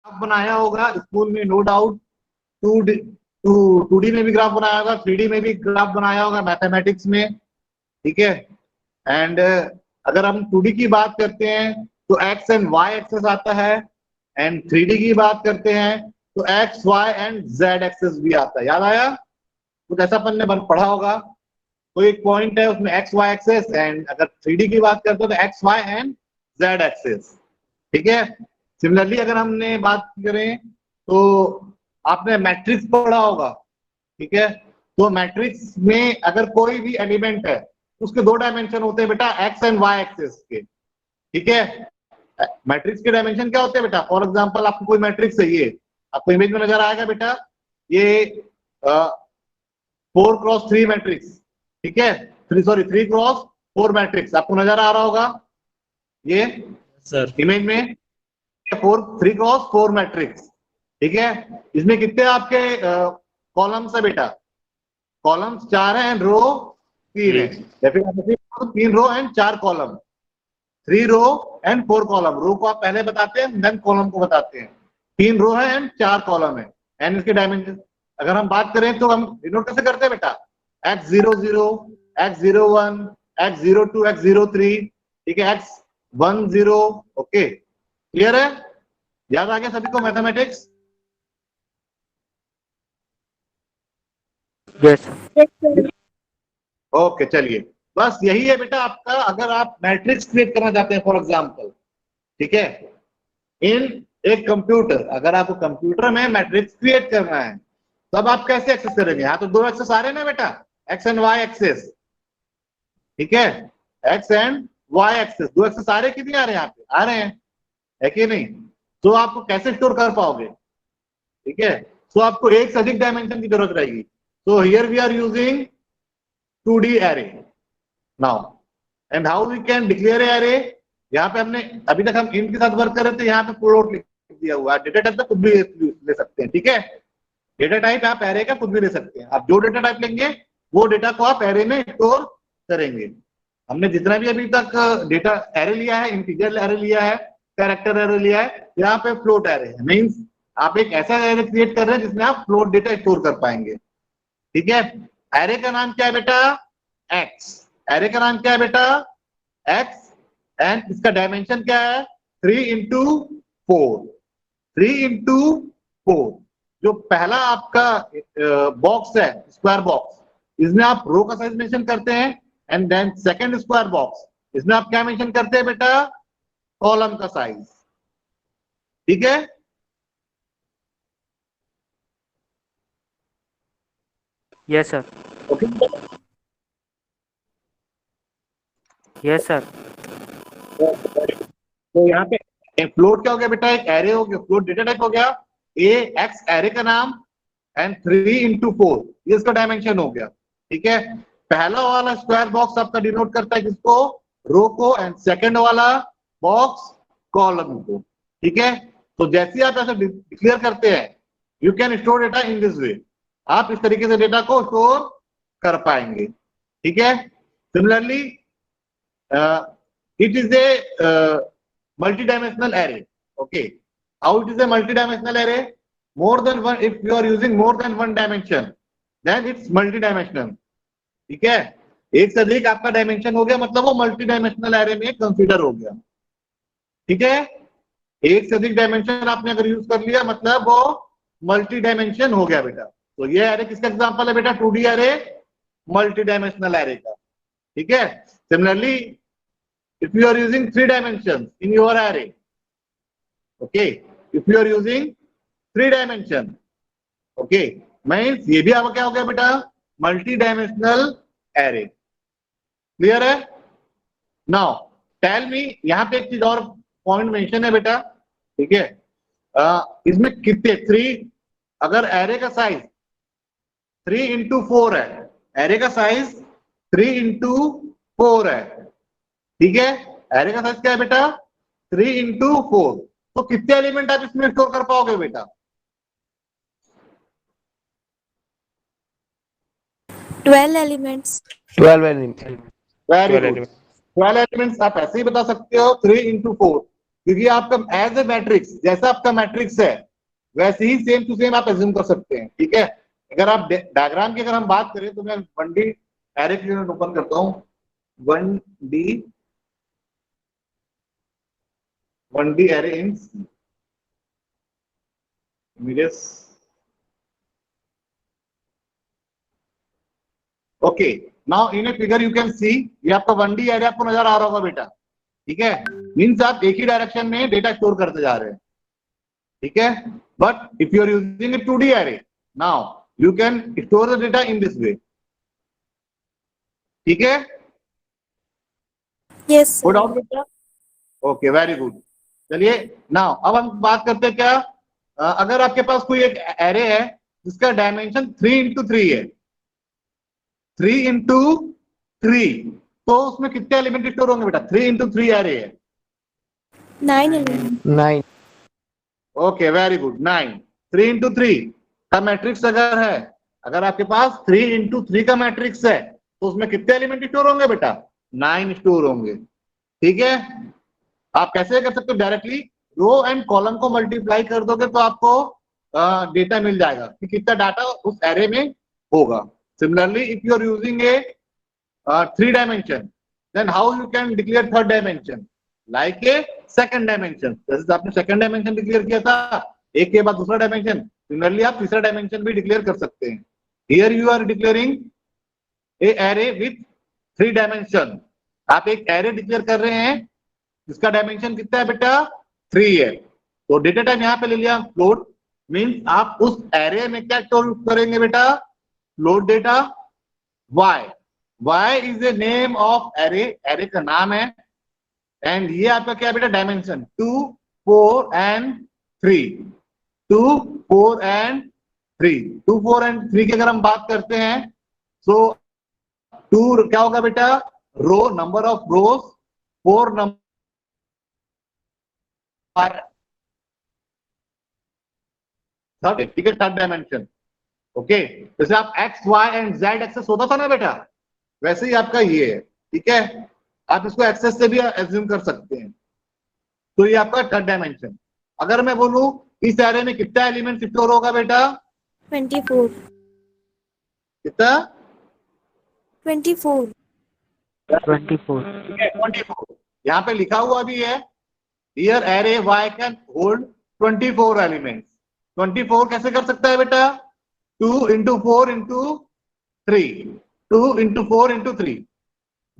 Graph बनाया होगा school में, no doubt. Two D, two D में भी ग्राफ बनाया होगा, 3D में भी ग्राफ बनाया होगा मैथमेटिक्स में, ठीक है। एंड अगर हम 2D की बात करते हैं तो एक्स एंड वाई एक्सेस आता है, एंड 3D की बात करते हैं तो x y and z axes भी आता है। याद आया? कुछ ऐसा अपन ने पढ़ा होगा, कोई एक पॉइंट है उसमें एक्स वाई एक्सेस, एंड अगर 3D की बात करते हैं तो x y and z axes, ठीक है। सिमिलरली अगर हमने बात करें तो आपने मैट्रिक्स पढ़ा होगा, ठीक है। तो मैट्रिक्स में अगर कोई भी एलिमेंट है उसके दो डायमेंशन होते हैं बेटा, एक्स एंड वाई एक्सेस के, ठीक है। मैट्रिक्स के डायमेंशन क्या होते हैं बेटा? फॉर एग्जांपल आपको कोई मैट्रिक्स है, ये आपको इमेज में नजर आएगा बेटा, ये 4x3 मैट्रिक्स, ठीक है। सॉरी 3x4 मैट्रिक्स आपको नजर आ रहा होगा ये सर इमेज में, 3x4 मैट्रिक्स, ठीक है। इसमें कितने आपके कॉलम्स है बेटा? कॉलम्स 4 है एंड रो 3 है। Definitely 3 row and 4 column, 3 row and 4 column. Row को आप पहले बताते हैं, देन कॉलम को बताते हैं। 3 रो है एंड 4 कॉलम है, एंड इसके डायमेंशन अगर हम बात करें तो हम डिनोट कैसे करते हैं बेटा? x00, x01, x02, x03, ठीक है, x10। ओके, क्लियर है? याद आ गया सभी को मैथमेटिक्स? यस ओके, चलिए, बस यही है बेटा आपका। अगर आप मैट्रिक्स क्रिएट करना चाहते हैं फॉर एग्जांपल, ठीक है, इन एक कंप्यूटर, अगर आपको कंप्यूटर में मैट्रिक्स क्रिएट करना है तब आप कैसे एक्सेस करेंगे? यहाँ तो दो एक्सेस आ रहे हैं ना बेटा, एक्स एंड वाई एक्सेस, ठीक है। एक्स एंड वाई एक्सेस, दो एक्सेस आ रहे कि नहीं आ रहे? यहाँ पे आ रहे हैं, है कि नहीं? तो आपको कैसे स्टोर कर पाओगे? ठीक है, तो आपको एक से अधिक डायमेंशन की जरूरत रहेगी। So here we are using 2D array now, and how we can declare array? यहाँ पे हमने अभी तक हम int के साथ वर्क कर रहे थे, यहाँ पे फ्लोट लिख दिया हुआ है। डेटा टाइप का कुछ भी ले सकते हैं, ठीक है। डेटा टाइप आप एरे का कुछ भी ले सकते हैं। आप जो डेटा टाइप लेंगे वो डेटा को आप एरे में स्टोर करेंगे। हमने जितना भी अभी तक डेटा एरे लिया है, इंटीजर एरे लिया है, कैरेक्टर एरे लिया है, यहाँ पे फ्लोट एरे है। मींस आप एक ऐसा एरे क्रिएट कर रहे हैं जिसमें आप फ्लोट डेटा स्टोर कर पाएंगे, ठीक है। एरे का नाम क्या है बेटा? एक्स। एरे का नाम क्या है बेटा? एक्स, एंड इसका डायमेंशन क्या है? 3x4, 3x4। जो पहला आपका बॉक्स है, स्क्वायर बॉक्स, इसमें आप रो का साइज मेंशन करते हैं, and then second square box, इसमें आप क्या मेंशन करते हैं बेटा? कॉलम का साइज, ठीक है। Yes sir okay, yes sir तो यहाँ पे फ्लोट क्या हो गया बेटा? एक एरे हो गया, फ्लोट डेटा टाइप हो गया। ए एक्स एरे का नाम, एंड 3x4 ये इसका डायमेंशन हो गया, ठीक है। पहला वाला स्क्वायर बॉक्स आपका डिनोट करता है किसको? रो को, एंड सेकंड वाला बॉक्स कॉलम को, ठीक है। तो जैसे ही आप ऐसा डिक्लेयर करते हैं, you can store data in this वे, आप इस तरीके से डेटा को स्टोर कर पाएंगे, ठीक है। Similarly it is a multi-dimensional array. Okay, how it is a multi-dimensional array? More than one, if you are using more than one dimension, then it's multi-dimensional. ठीक है, एक से अधिक आपका डायमेंशन हो गया मतलब वो मल्टी डायमेंशनल एरे में कंसीडर हो गया, ठीक है। एक से अधिक डायमेंशन आपने अगर यूज कर लिया मतलब वो मल्टी डायमेंशन हो गया बेटा। तो ये एरे किसका एग्जांपल है बेटा? 2D array, multi dimensional array का, ठीक है। Similarly if you are using 3 dimensions in your array, okay, if you are using 3 dimension, okay, means ये भी आपका क्या हो गया बेटा? मल्टी डायमेंशनल एरे, क्लियर है? नाउ टेल मी, यहाँ पे एक चीज और पॉइंट मेंशन है बेटा, ठीक है। इसमें कितने 3, अगर एरे का साइज 3x4 है, एरे का साइज 3x4 है, ठीक है। एरे का साइज क्या है बेटा? 3x4। तो कितने एलिमेंट आप इसमें स्टोर कर पाओगे बेटा? 12 elements. 12 element very good, 12 elements आप ऐसे ही बता सकते हो 3x4। क्योंकि आपका एज ए मैट्रिक्स, जैसा आपका मैट्रिक्स है वैसे ही सेम टू सेम आप एज्यूम कर सकते हैं। ठीक है, अगर आप डायग्राम की अगर हम बात करें तो मैं 1D एरे के लिए ओपन करता हूं। 1D array in images. Okay, now in a figure you can see, ये आपका 1D एरे आपको नजर आ रहा होगा बेटा। ठीक है, मीन्स आप एक ही डायरेक्शन में डेटा स्टोर करते जा रहे हैं। ठीक है, but if you are using a 2D array, now you can store the data in this way. ठीक है, Yes, गुड sir. आउट बेटा। Okay, very good. चलिए नाउ अब हम बात करते हैं क्या, अगर आपके पास कोई एक एरे है जिसका डायमेंशन 3x3 है, 3x3, तो उसमें कितने एलिमेंट स्टोर होंगे बेटा? 3x3 एरे है। 9 elements. 9. Okay, very good, 9। 3x3 का मैट्रिक्स अगर है, अगर आपके पास 3x3 का मैट्रिक्स है तो उसमें कितने एलिमेंट स्टोर होंगे बेटा? 9 स्टोर होंगे। ठीक है, आप कैसे कर सकते हो? डायरेक्टली रो एंड कॉलम को मल्टीप्लाई कर दोगे तो आपको डेटा मिल जाएगा कि कितना डाटा उस एरे में होगा। Similarly if you are using a 3 dimension, then how you can declare 3rd dimension like a 2nd dimension. जैसे आपने 2nd डायमेंशन डिक्लेयर किया था, एक के बाद दूसरा डायमेंशन, सिमिलरली आप तीसरा डायमेंशन भी डिक्लेयर कर सकते हैं। Here you are declaring a array with 3 dimension. आप एक एरे डिक्लेयर कर रहे हैं जिसका डायमेंशन कितना है बेटा? 3 है। तो डेटा टाइप यहां पे ले लिया फ्लोट, मींस आप उस एरे में क्या स्टोर करेंगे बेटा? Float data y। y is a name of array, array का नाम है। एंड ये आपका क्या बेटा? Dimension 2, 4 and 3। 2, 4 एंड 3। 2, 4 एंड 3 की अगर हम बात करते हैं तो 2 क्या होगा बेटा? Row, number of rows. 4 number, ठीक है, 3rd डायमेंशन। ओके, जैसे आप x, y and z axes होता था ना बेटा, वैसे ही आपका ये है। ठीक है, आप इसको एक्सेस से भी एज्यूम कर सकते हैं। तो ये आपका 3rd डायमेंशन। अगर मैं बोलूं इस एरे में कितना एलिमेंट स्टोर होगा बेटा? 24. कितना? 24. 24. ठीक है, 24 यहाँ पे लिखा हुआ भी है। Here array y can hold 24 elements. 24 कैसे कर सकता है बेटा? 2 into 4 into 3। 2 into 4 into 3।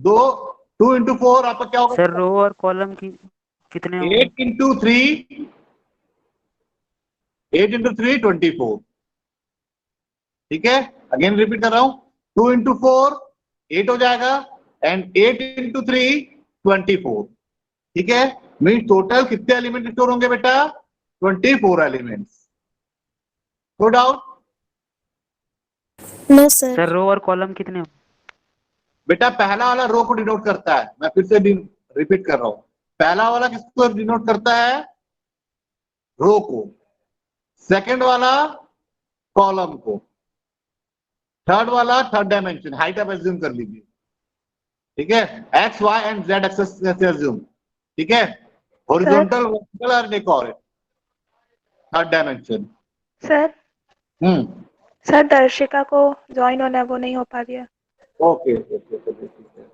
2 into 4 आपका क्या होगा? सर रो और कॉलम की कितने होंगे? 8 into 3, 8 into 3 24। ठीक है, अगेन रिपीट कर रहा हूं, 2 into 4 8 हो जाएगा एंड 8 into 3 24। ठीक है, मीन टोटल कितने एलिमेंट स्टोर होंगे बेटा? 24 elements. No doubt? No, sir. Sir row और कॉलम कितने होंगे? बेटा पहला वाला रो को डिनोट करता है, मैं फिर से रिपीट कर रहा हूं, पहला वाला किसको डिनोट करता है? रो को। सेकंड वाला कॉलम को। थर्ड वाला 3rd डायमेंशन, हाइट आप एज्यूम कर लीजिए। ठीक है, x, y and z axes जैसे एज्यूम। ठीक है, हॉरिजॉन्टल, वर्टिकल और एक और 3rd डायमेंशन। सर सर दर्शिका को ज्वाइन होना है, वो नहीं हो पा रही है। ओके ओके, ठीक है।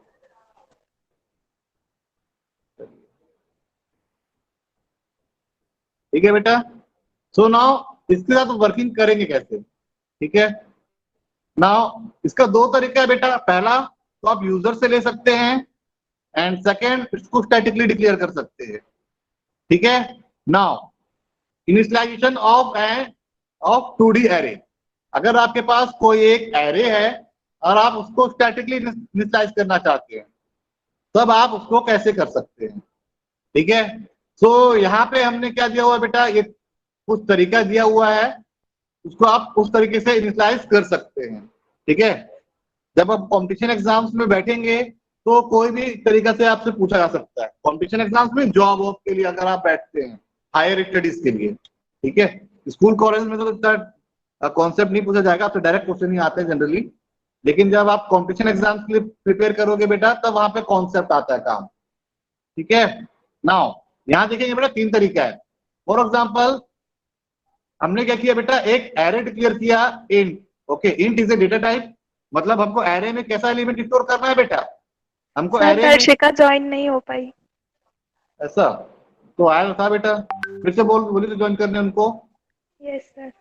ठीक है बेटा, सो नाउ इसके साथ वर्किंग करेंगे कैसे? ठीक है, नाउ इसका 2 तरीका है बेटा। पहला तो आप यूजर से ले सकते हैं एंड सेकेंड इसको स्टैटिकली डिक्लेयर कर सकते हैं। ठीक है, now initialisation of 2D array. अगर आपके पास कोई एक एरे है और आप उसको स्टैटिकली इनिशियलाइज करना चाहते हैं तब आप उसको कैसे कर सकते हैं? ठीक है, सो यहाँ पे हमने क्या दिया हुआ है बेटा? ये कुछ तरीका दिया हुआ है, उसको आप उस तरीके से इनिशियलाइज कर सकते हैं। ठीक है, जब आप कॉम्पिटिशन एग्जाम्स में बैठेंगे तो कोई भी तरीका से आपसे पूछा जा सकता है। कॉम्पिटिशन एग्जाम्स में जॉब वॉब के लिए अगर आप बैठते हैं, हायर स्टडीज के लिए। ठीक है, स्कूल कॉलेज में तो इतना कॉन्सेप्ट नहीं पूछा जाएगा, आपसे डायरेक्ट क्वेश्चन ही आते हैं जनरली। लेकिन जब आप कॉम्पिटिशन एग्जाम्स के लिए प्रिपेयर करोगे बेटा, तब वहां पे कॉन्सेप्ट आता है काम। ठीक है, नाउ यहां देखेंगे बेटा 3 तरीका है। फॉर एग्जाम्पल हमने क्या किया बेटा, एक एरे डिक्लेयर किया int. Okay, int is a data type, मतलब हमको एरे में कैसा एलिमेंट स्टोर करना है बेटा, हमको सर एरे में दर्शिका ज्वाइन नहीं हो पाई। ऐसा तो आया था बेटा, फिर से बोली तो ज्वाइन करने उनको। Yes sir.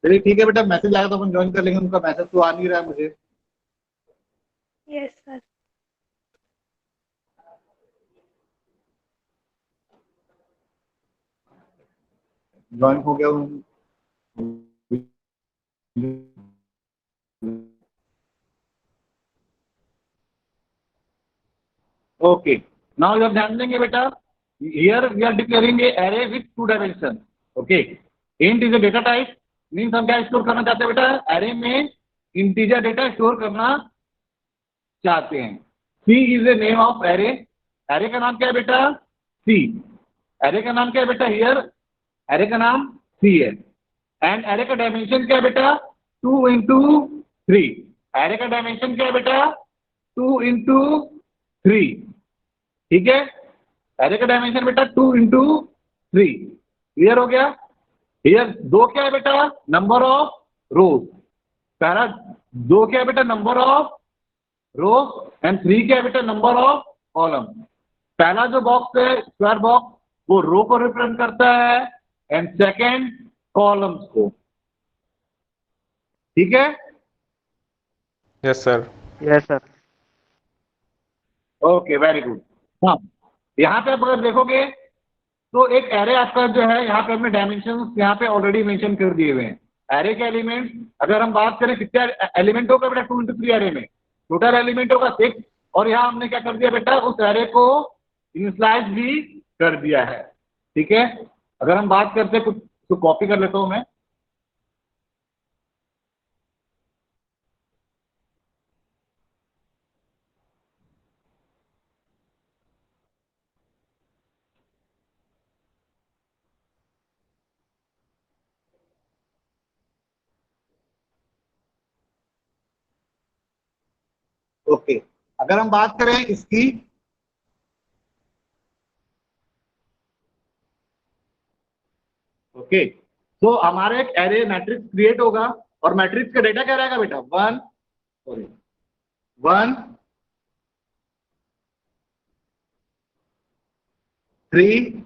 चलिए ठीक है बेटा, मैसेज आया तो अपन ज्वाइन कर लेंगे, उनका मैसेज तो आ नहीं रहा है मुझे। Yes sir. ज्वाइन हो गया हूँ। ओके, नाउ जब ध्यान देंगे बेटा, here we are declaring a array with 2 dimension. Okay, int is a data type, means हम क्या स्टोर करना चाहते हैं बेटा, एरे में इंटीजर डेटा स्टोर करना चाहते हैं। C is a name of array, array का नाम क्या है बेटा, सी। एरे का नाम क्या है बेटा, हियर एरे का नाम सी है। एंड एरे का डायमेंशन क्या है बेटा, 2 इंटू 3। एरे का डायमेंशन क्या है बेटा, 2 इंटू 3। ठीक है, एरे का डायमेंशन बेटा 2 इंटू 3। क्लियर हो गया। हियर 2 क्या है बेटा, नंबर ऑफ रोज। पहला 2 क्या है बेटा, नंबर ऑफ रोज, एंड 3 क्या है बेटा, नंबर ऑफ कॉलम। पहला जो बॉक्स है स्क्वायर बॉक्स, वो रो को रिप्रेजेंट करता है, एंड सेकेंड कॉलम्स को। ठीक है। Yes sir. Yes sir. Okay, very good. हाँ, यहाँ पे आप अगर देखोगे तो एक एरे आपका जो है, यहाँ पे हमने डायमेंशन यहाँ पे ऑलरेडी मेंशन कर दिए हुए हैं। एरे के एलिमेंट अगर हम बात करें कितने एलिमेंट होगा बेटा, 2 इंटू 3 एरे में टोटल एलिमेंट होगा 6। और यहाँ हमने क्या कर दिया बेटा, उस एरे को इनिशियलाइज भी कर दिया है। ठीक है, अगर हम बात करते हैं कुछ तो कॉपी कर लेता हूँ मैं। ओके, अगर हम बात करें इसकी, ओके, तो हमारे एक एरे मैट्रिक्स क्रिएट होगा, और मैट्रिक्स का डेटा क्या रहेगा बेटा, 1 3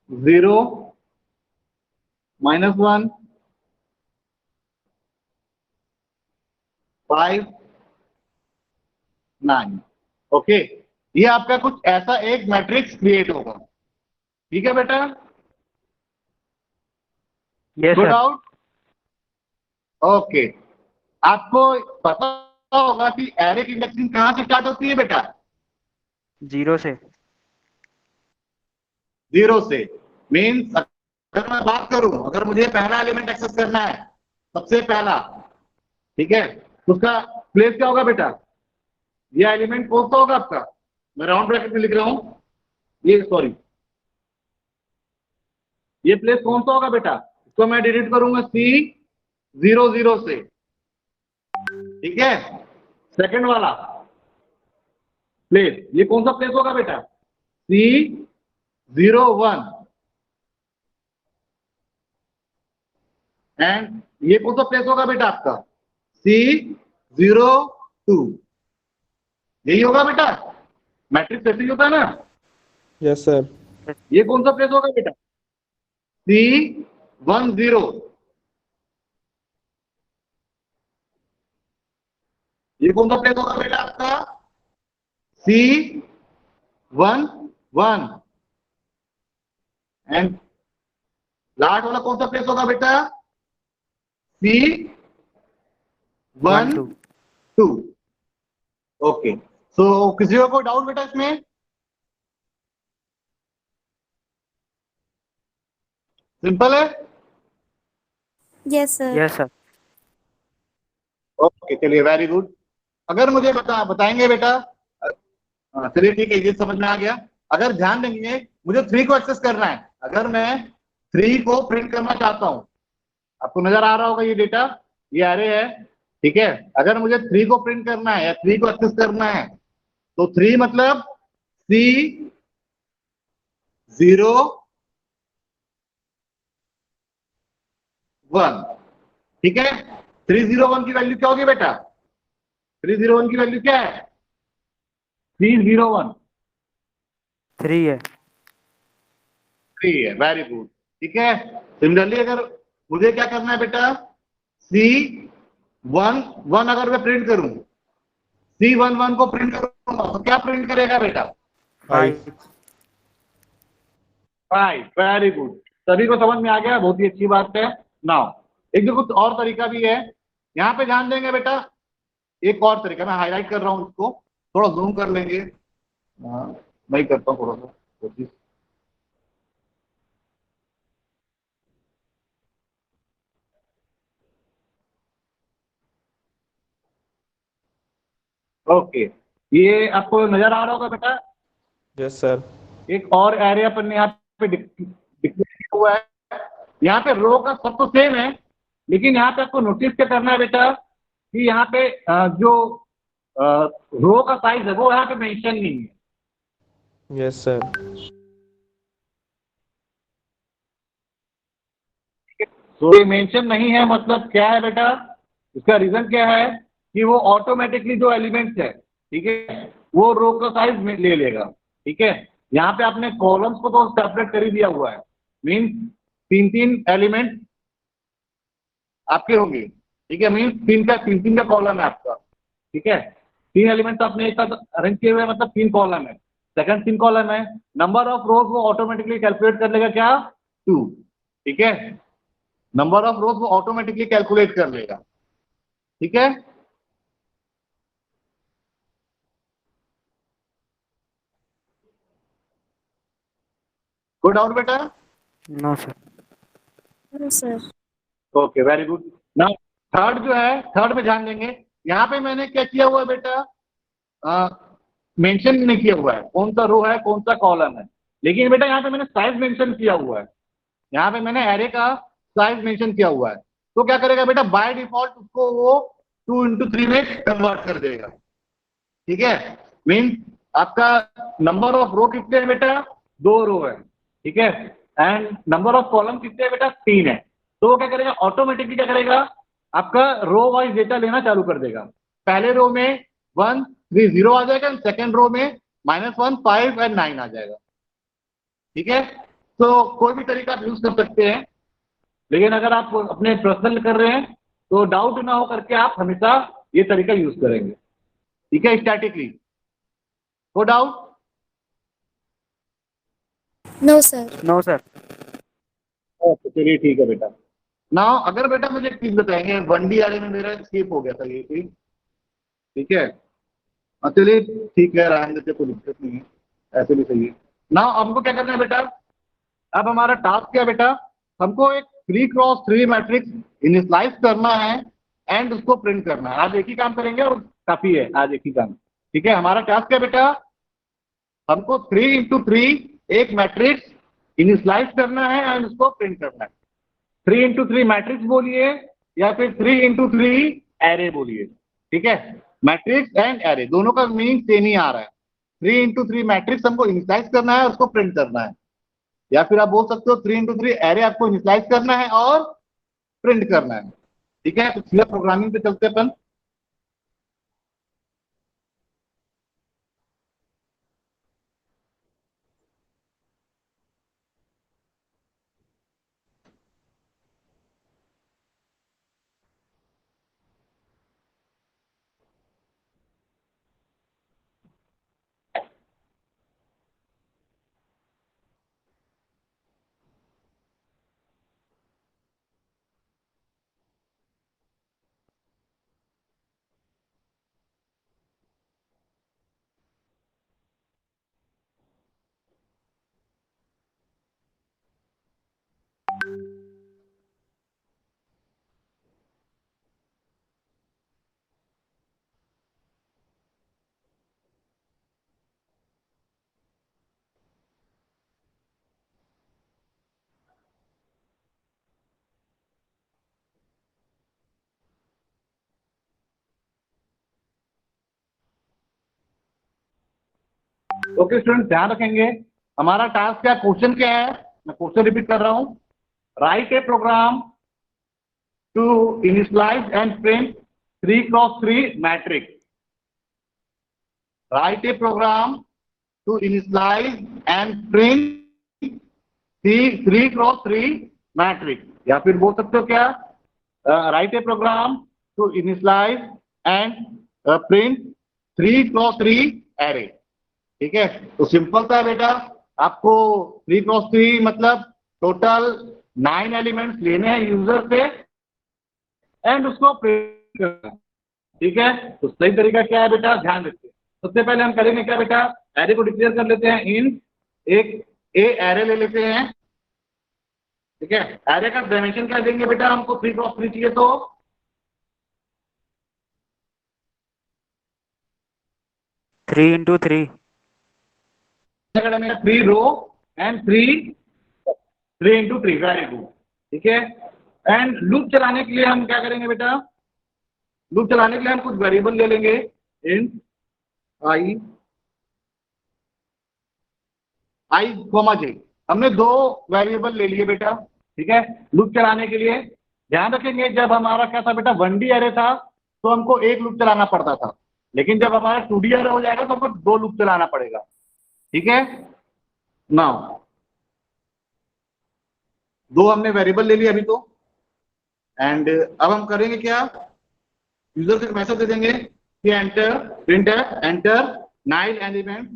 0 -1 5 9। ओके, ये आपका कुछ ऐसा एक मैट्रिक्स क्रिएट होगा। ठीक है बेटा, yes good sir. Out. Okay, आपको पता होगा कि एरे की इंडेक्सिंग कहां से स्टार्ट होती है बेटा, 0 से। 0 से। मीन्स अगर मैं बात करूं, अगर मुझे पहला एलिमेंट एक्सेस करना है, सबसे पहला, ठीक है, तो उसका प्लेस क्या होगा बेटा, ये एलिमेंट कौन सा होगा आपका, मैं राउंड ब्रैकेट में लिख रहा हूं, ये सॉरी, ये प्लेस कौन सा होगा बेटा, इसको मैं डिलीट करूंगा C00 से। ठीक है, सेकंड वाला प्लेस, ये कौन सा प्लेस होगा बेटा, C01। एंड ये कौन सा प्लेस होगा बेटा आपका, C02। यही होगा बेटा, मैट्रिक्स ऐसे ही होता है ना। Yes sir. ये कौन सा प्लेस होगा बेटा, C10। ये कौन सा प्लेस होगा बेटा आपका? C11 एंड लास्ट वाला कौन सा प्लेस होगा बेटा? C12। 2 ओके, सो किसी को कोई डाउट बेटा इसमें? सिंपल है। Yes, sir. Yes sir. Okay चलिए, वेरी गुड। अगर मुझे बताएंगे बेटा, चलिए ठीक है, ये समझ में आ गया। अगर ध्यान देंगे, मुझे 3 को एक्सेस करना है। अगर मैं 3 को प्रिंट करना चाहता हूं, आपको नजर आ रहा होगा ये डेटा, ये एरे है, ठीक है। अगर मुझे 3 को प्रिंट करना है या 3 को एक्सेस करना है, तो 3 मतलब C01, ठीक है। 301 की वैल्यू क्या होगी बेटा? 301 की वैल्यू क्या है? 301 3 है। 3 है, वेरी गुड, ठीक है। सिमिलरली अगर मुझे क्या करना है बेटा, C11 अगर मैं प्रिंट करूं, C11 को प्रिंट करूंगा तो क्या प्रिंट करेगा बेटा? 5 5, वेरी गुड। सभी को समझ में आ गया, बहुत ही अच्छी बात है। नाउ एक जो कुछ और तरीका भी है, यहां पे ध्यान देंगे बेटा। एक और तरीका मैं हाईलाइट कर रहा हूं, उसको थोड़ा जूम कर लेंगे। हाँ, मैं ही करता हूँ थोड़ा सा कोशिश। ओके, ये आपको नजर आ रहा होगा बेटा। Yes sir. एक और एरे अपन ने यहाँ पे डिक्लेयर किया हुआ है। यहाँ पे रो का सब तो सेम है, लेकिन यहाँ पे आपको नोटिस क्या करना है बेटा, कि यहाँ पे जो रो का साइज है वो यहाँ पे मेंशन नहीं है। Yes sir. तो ये मेंशन नहीं है मतलब क्या है बेटा? इसका रीजन क्या है कि वो ऑटोमेटिकली जो एलिमेंट्स है, ठीक है, वो रो का साइज ले लेगा, ठीक है। यहाँ पे आपने कॉलम्स को तो सेपरेट कर ही दिया हुआ है, मीन्स 3 एलिमेंट आपके होंगे, ठीक है। मीन्स 3 का कॉलम है आपका, ठीक है। 3 एलिमेंट्स आपने एक साथ अरेंज किए हुए हैं, मतलब 3 कॉलम है। सेकंड 3 कॉलम है, नंबर ऑफ रोज वो ऑटोमेटिकली कैलकुलेट कर लेगा क्या? 2, ठीक है। नंबर ऑफ रोज वो ऑटोमेटिकली कैलकुलेट कर लेगा, ठीक है। कोई डाउट बेटा? No sir. No, sir. Okay, very good. Now third जो है, थर्ड में ध्यान देंगे। यहाँ पे मैंने क्या किया हुआ है बेटा, मेंशन नहीं किया हुआ है कौन सा रो है कौन सा कॉलम है, लेकिन बेटा यहाँ पे मैंने साइज मेंशन किया हुआ है। यहाँ पे मैंने एरे का साइज मेंशन किया हुआ है, तो क्या करेगा बेटा, बाय डिफॉल्ट उसको वो 2 into 3 में कन्वर्ट कर देगा, ठीक है। मीन्स आपका नंबर ऑफ रो कितने हैं बेटा? 2 रो है, ठीक है। एंड नंबर ऑफ कॉलम कितने हैं बेटा? 3 है। तो वो क्या करेगा, ऑटोमेटिकली क्या करेगा, आपका रो वाइज डेटा लेना चालू कर देगा। पहले रो में 1 3 0 आ जाएगा, सेकेंड रो में -1 5 एंड 9 आ जाएगा, ठीक है। तो कोई भी तरीका आप यूज कर सकते हैं, लेकिन अगर आप अपने पर्सनल कर रहे हैं तो डाउट ना हो करके आप हमेशा ये तरीका यूज करेंगे, ठीक है, statically. No doubt? No, sir. No sir. Okay चलिए ठीक है बेटा। ना अगर बेटा मुझे एक चीज बताएंगे, 1D वाले में मेरा स्किप हो गया था ये चीज, ठीक है। हाँ चलिए ठीक है, रहने देते, कोई दिक्कत नहीं है, ऐसे भी सही है। ना हमको क्या करना है बेटा, अब हमारा टास्क क्या है बेटा, हमको एक 3x3 मैट्रिक्स इनिशियलाइज करना है एंड उसको प्रिंट करना है। आज एक ही काम करेंगे और काफी है आज एक ही काम, ठीक है। हमारा टास्क क्या बेटा, हमको 3 into 3 एक मैट्रिक्स इनिशियलाइज करना है एंड उसको प्रिंट करना है। 3 into 3 मैट्रिक्स बोलिए या फिर 3 into 3 एरे बोलिए, ठीक है। मैट्रिक्स एंड एरे दोनों का मीनिंग सेम ही आ रहा है। 3 into 3 मैट्रिक्स हमको इनिशियलाइज करना है, उसको प्रिंट करना है, या फिर आप बोल सकते हो 3 into 3 एरे आपको इनिशियलाइज करना है और प्रिंट करना है, ठीक है। तो सीधा प्रोग्रामिंग पे चलते अपन। ओके स्टूडेंट, ध्यान रखेंगे हमारा टास्क क्या, क्वेश्चन क्या है, मैं क्वेश्चन रिपीट कर रहा हूं। Write a program to initialise and print 3x3 matrix. Write a program to initialise and print 3x3 matrix, या फिर बोल सकते हो क्या, write a program to initialise and print 3x3 array. ठीक है, तो सिंपल था बेटा, आपको 3x3 मतलब टोटल 9 एलिमेंट्स लेने हैं यूजर से एंड उसको प्रिंट करना है। ठीक है, तो सही तरीका क्या है बेटा, ध्यान रखिए। सबसे पहले हम करेंगे क्या बेटा, एरे को डिक्लेयर कर लेते हैं इन एक ए एरे ले लेते हैं। ठीक है, एरे का डायमेंशन क्या देंगे बेटा, हमको 3x3 चाहिए तो 3 × 3। 3 रो एंड 3 × 3, वेरी गुड। ठीक है, एंड लूप चलाने के लिए हम क्या करेंगे बेटा, लूप चलाने के लिए हम कुछ वेरिएबल ले लेंगे इन आई कॉमा जे। हमने 2 वेरिएबल ले लिए बेटा। ठीक है, लूप चलाने के लिए ध्यान रखेंगे, जब हमारा क्या था बेटा 1D एरे था तो हमको एक लूप चलाना पड़ता था, लेकिन जब हमारा 2D एरे हो जाएगा तो हमको 2 लूप चलाना पड़ेगा। ठीक है, नाउ 2 हमने वेरिएबल ले लिया अभी तो, एंड अब हम करेंगे क्या, यूजर से मैसेज दे देंगे कि enter print enter 9 element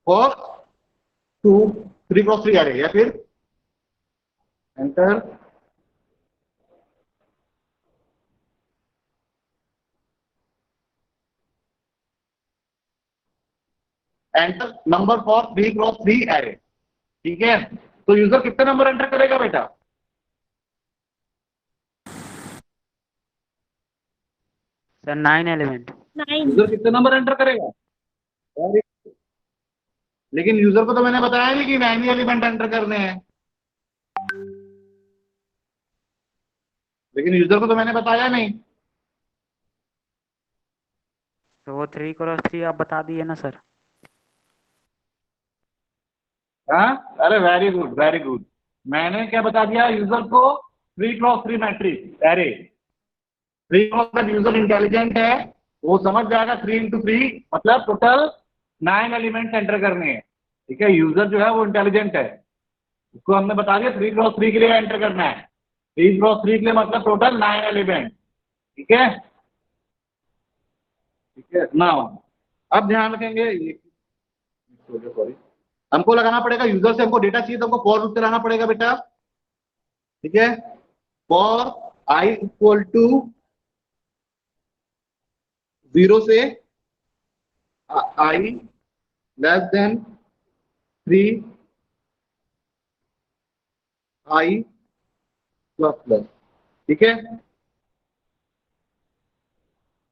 for 3x3 array, या फिर enter enter number for 3x3 array. ठीक है, तो यूजर कितने नंबर एंटर करेगा बेटा, सर 9 एलिमेंट। 9. यूजर कितने नंबर एंटर करेगा, लेकिन यूजर को तो मैंने बताया नहीं कि 9 एलिमेंट एंटर करने हैं, लेकिन यूजर को तो मैंने बताया नहीं। तो वो 3x3 आप बता दिए ना सर। हाँ, अरे वेरी गुड वेरी गुड, मैंने क्या बता दिया यूजर को, 3x3 matrix array. 3x user intelligent है, वो समझ जाएगा 3 × 3 मतलब टोटल 9 एलिमेंट्स एंटर करने हैं। ठीक है, यूजर जो है वो इंटेलिजेंट है, उसको हमने बता दिया 3x3 के लिए एंटर करना है, 3x3 के लिए मतलब टोटल 9 एलिमेंट। ठीक है, ठीक है नाउ अब ध्यान रखेंगे ये, सॉरी, हमको लगाना पड़ेगा यूजर से, हमको डेटा चाहिए तो हमको फॉर लूप चलाना पड़ेगा बेटा। ठीक है, फॉर आई इक्वल टू 0 से आई लेस देन 3 आई प्लस प्लस। ठीक है,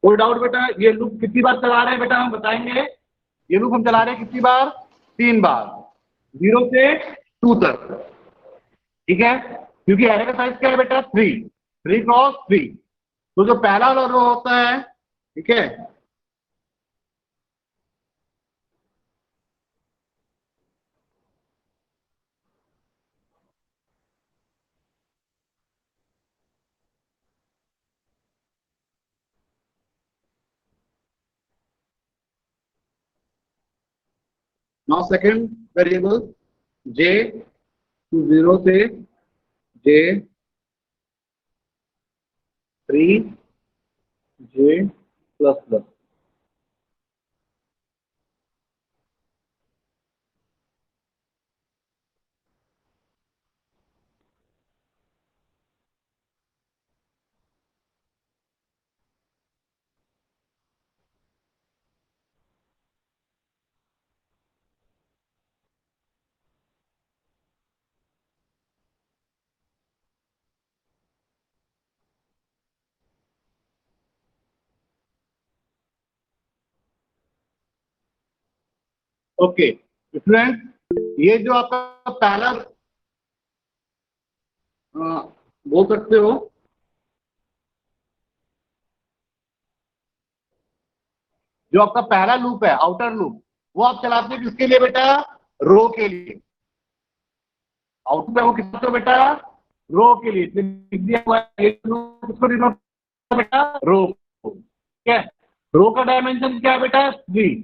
कोई डाउट बेटा, ये लूप कितनी बार चला रहे हैं बेटा, हम बताएंगे। ये लूप हम चला रहे हैं कितनी बार, 3 बार, 0 से 2 तक। ठीक है, क्योंकि एरे का साइज क्या है बेटा, 3x3। तो जो पहला रो होता है, ठीक है, now second variable J to 0 से J 3 J plus plus. Okay student, ये जो आपका पहला बोल सकते हो, जो आपका पहला लूप है आउटर लूप, वो आप चलाते हैं किसके लिए बेटा? रो के लिए। आउटपुट वो किसको तो बेटा? रो के लिए। लिख दिया हुआ है, किसको डिनोट बेटा? रो को। ठीक है, रो का डायमेंशन क्या है बेटा? 3।